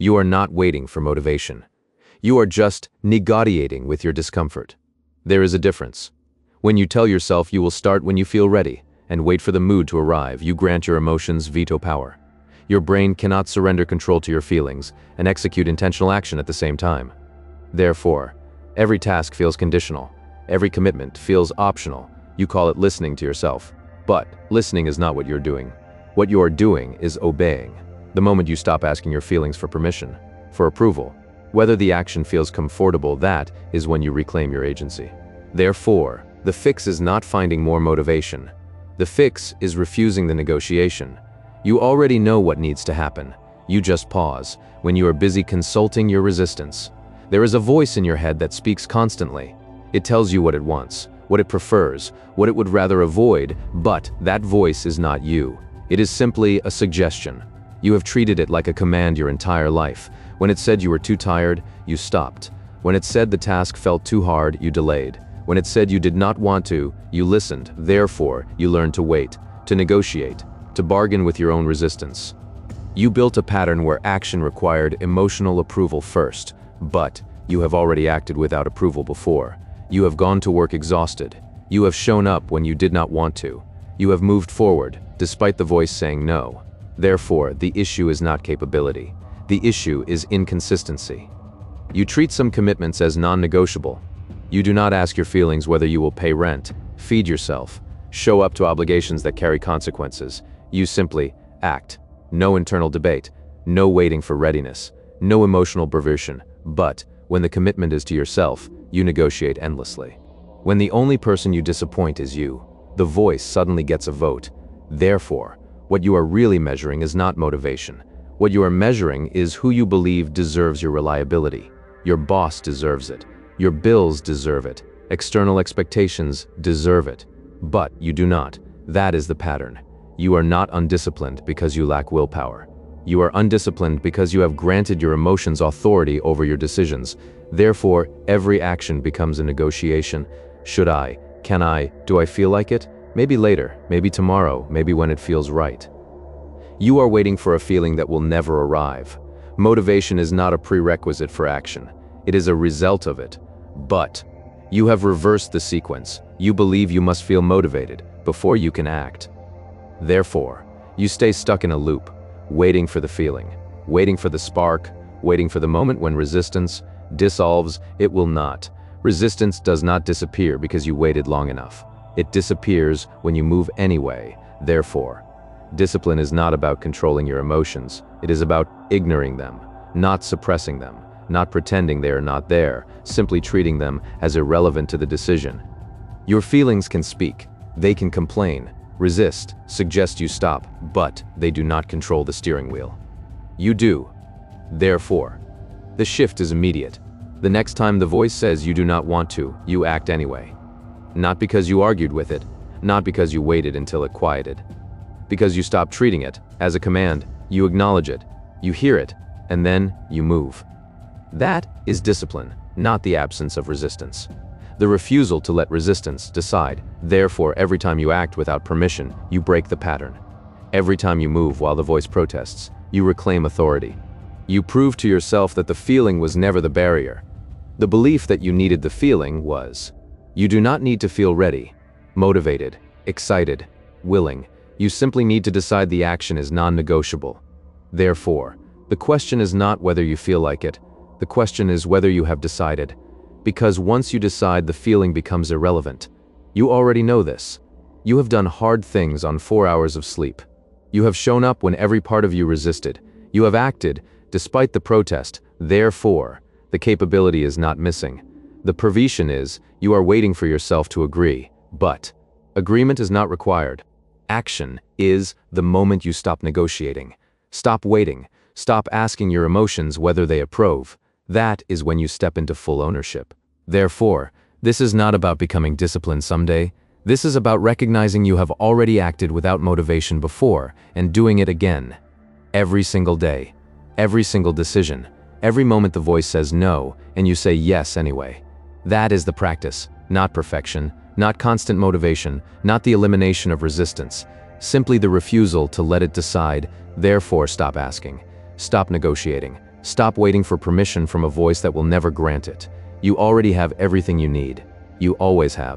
You are not waiting for motivation. You are just negotiating with your discomfort. There is a difference. When you tell yourself you will start when you feel ready and wait for the mood to arrive, you grant your emotions veto power. Your brain cannot surrender control to your feelings and execute intentional action at the same time. Therefore, every task feels conditional. Every commitment feels optional. You call it listening to yourself. But listening is not what you're doing. What you are doing is obeying. The moment you stop asking your feelings for permission, for approval, whether the action feels comfortable, that is when you reclaim your agency. Therefore, the fix is not finding more motivation. The fix is refusing the negotiation. You already know what needs to happen. You just pause when you are busy consulting your resistance. There is a voice in your head that speaks constantly. It tells you what it wants, what it prefers, what it would rather avoid, but that voice is not you. It is simply a suggestion. You have treated it like a command your entire life. When it said you were too tired, you stopped. When it said the task felt too hard, you delayed. When it said you did not want to, you listened. Therefore, you learned to wait, to negotiate, to bargain with your own resistance. You built a pattern where action required emotional approval first, but you have already acted without approval before. You have gone to work exhausted. You have shown up when you did not want to. You have moved forward, despite the voice saying no. Therefore, the issue is not capability. The issue is inconsistency. You treat some commitments as non-negotiable. You do not ask your feelings whether you will pay rent, feed yourself, show up to obligations that carry consequences. You simply act. No internal debate, no waiting for readiness, no emotional perversion. But when the commitment is to yourself, you negotiate endlessly. When the only person you disappoint is you, the voice suddenly gets a vote. Therefore, what you are really measuring is not motivation. What you are measuring is who you believe deserves your reliability. Your boss deserves it. Your bills deserve it. External expectations deserve it. But you do not. That is the pattern. You are not undisciplined because you lack willpower. You are undisciplined because you have granted your emotions authority over your decisions. Therefore, every action becomes a negotiation. Should I? Can I? Do I feel like it? Maybe later, maybe tomorrow, maybe when it feels right. You are waiting for a feeling that will never arrive. Motivation is not a prerequisite for action. It is a result of it. But you have reversed the sequence. You believe you must feel motivated before you can act. Therefore, you stay stuck in a loop, waiting for the feeling, waiting for the spark, waiting for the moment when resistance dissolves. It will not. Resistance does not disappear because you waited long enough. It disappears when you move anyway. Therefore, discipline is not about controlling your emotions. It is about ignoring them, not suppressing them, not pretending they are not there, simply treating them as irrelevant to the decision. Your feelings can speak. They can complain, resist, suggest you stop, but they do not control the steering wheel. You do. Therefore, the shift is immediate. The next time the voice says you do not want to, you act anyway. Not because you argued with it, not because you waited until it quieted. Because you stop treating it as a command, you acknowledge it, you hear it, and then you move. That is discipline, not the absence of resistance. The refusal to let resistance decide. Therefore, every time you act without permission, you break the pattern. Every time you move while the voice protests, you reclaim authority. You prove to yourself that the feeling was never the barrier. The belief that you needed the feeling was. You do not need to feel ready, motivated, excited, willing. You simply need to decide the action is non-negotiable. Therefore, the question is not whether you feel like it. The question is whether you have decided. Because once you decide, the feeling becomes irrelevant. You already know this. You have done hard things on 4 hours of sleep. You have shown up when every part of you resisted. You have acted despite the protest. Therefore, the capability is not missing. The provision is, you are waiting for yourself to agree. But agreement is not required. Action is the moment you stop negotiating. Stop waiting. Stop asking your emotions whether they approve. That is when you step into full ownership. Therefore, this is not about becoming disciplined someday. This is about recognizing you have already acted without motivation before and doing it again. Every single day, every single decision, every moment the voice says no and you say yes anyway. That is the practice, not perfection, not constant motivation, not the elimination of resistance, simply the refusal to let it decide. Therefore, stop asking, stop negotiating, Stop waiting for permission from a voice that will never grant it. You already have everything you need. You always have.